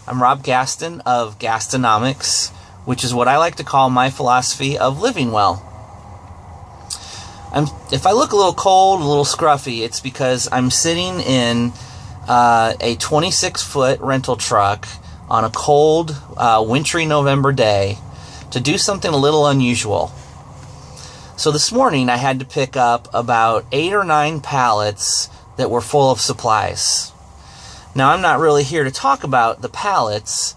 I'm Rob Gaston of Gastonomics, which is what I like to call my philosophy of living well. If I look a little cold, a little scruffy, it's because I'm sitting in a 26-foot rental truck on a cold, wintry November day to do something a little unusual. So this morning I had to pick up about 8 or 9 pallets that were full of supplies. Now, I'm not really here to talk about the pallets,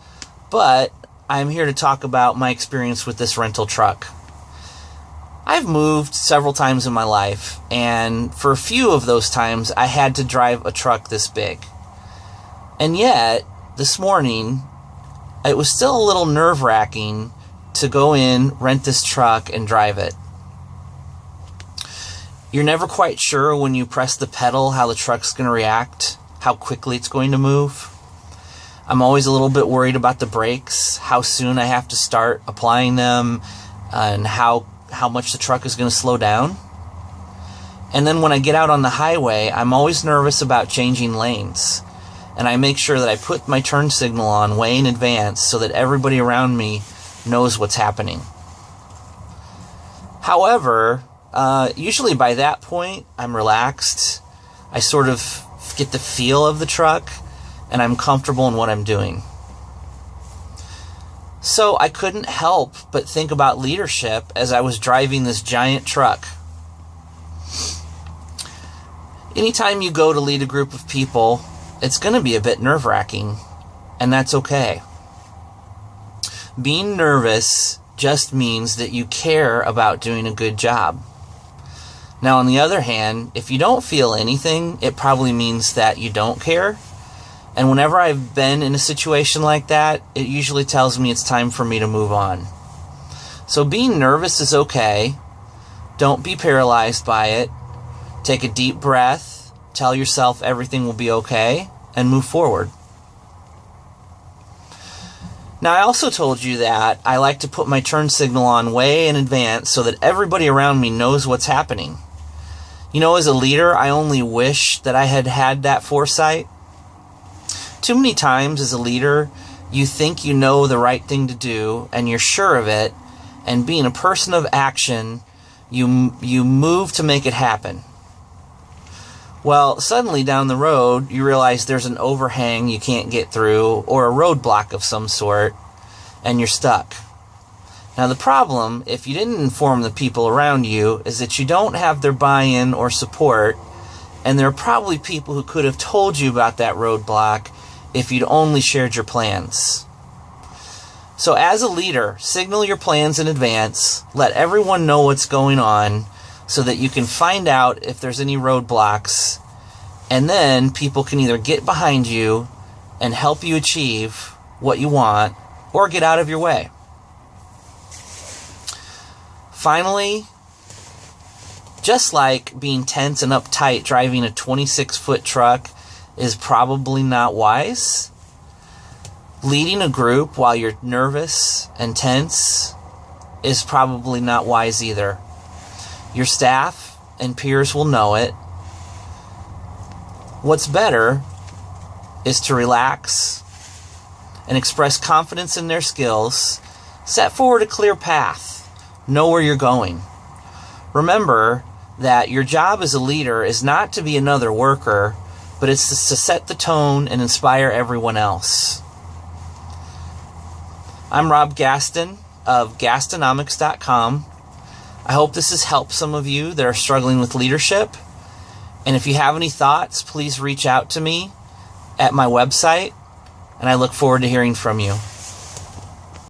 but I'm here to talk about my experience with this rental truck. I've moved several times in my life, and for a few of those times, I had to drive a truck this big. And yet, this morning, it was still a little nerve-wracking to go in, rent this truck, and drive it. You're never quite sure when you press the pedal how the truck's going to react, how quickly it's going to move. I'm always a little bit worried about the brakes, how soon I have to start applying them, and how much the truck is going to slow down. And then when I get out on the highway, I'm always nervous about changing lanes. And I make sure that I put my turn signal on way in advance so that everybody around me knows what's happening. However, usually by that point, I'm relaxed. I sort of get the feel of the truck, and I'm comfortable in what I'm doing. So I couldn't help but think about leadership as I was driving this giant truck. Anytime you go to lead a group of people, it's going to be a bit nerve-wracking, and that's okay. Being nervous just means that you care about doing a good job. Now, on the other hand, if you don't feel anything, it probably means that you don't care. And whenever I've been in a situation like that, it usually tells me it's time for me to move on. So being nervous is okay. Don't be paralyzed by it. Take a deep breath, tell yourself everything will be okay, and move forward. Now, I also told you that I like to put my turn signal on way in advance so that everybody around me knows what's happening. You know, as a leader, I only wish that I had had that foresight. Too many times as a leader, you think you know the right thing to do, and you're sure of it, and being a person of action, you move to make it happen. Well, suddenly down the road, you realize there's an overhang you can't get through, or a roadblock of some sort, and you're stuck. Now, the problem, if you didn't inform the people around you, is that you don't have their buy-in or support, and there are probably people who could have told you about that roadblock if you'd only shared your plans. So as a leader, signal your plans in advance, let everyone know what's going on so that you can find out if there's any roadblocks, and then people can either get behind you and help you achieve what you want or get out of your way. Finally, just like being tense and uptight driving a 26-foot truck is probably not wise, leading a group while you're nervous and tense is probably not wise either. Your staff and peers will know it. What's better is to relax and express confidence in their skills, set forward a clear path, know where you're going. Remember that your job as a leader is not to be another worker, but it's to set the tone and inspire everyone else. I'm Rob Gaston of Gastonomics.com. I hope this has helped some of you that are struggling with leadership. And if you have any thoughts, please reach out to me at my website, and I look forward to hearing from you.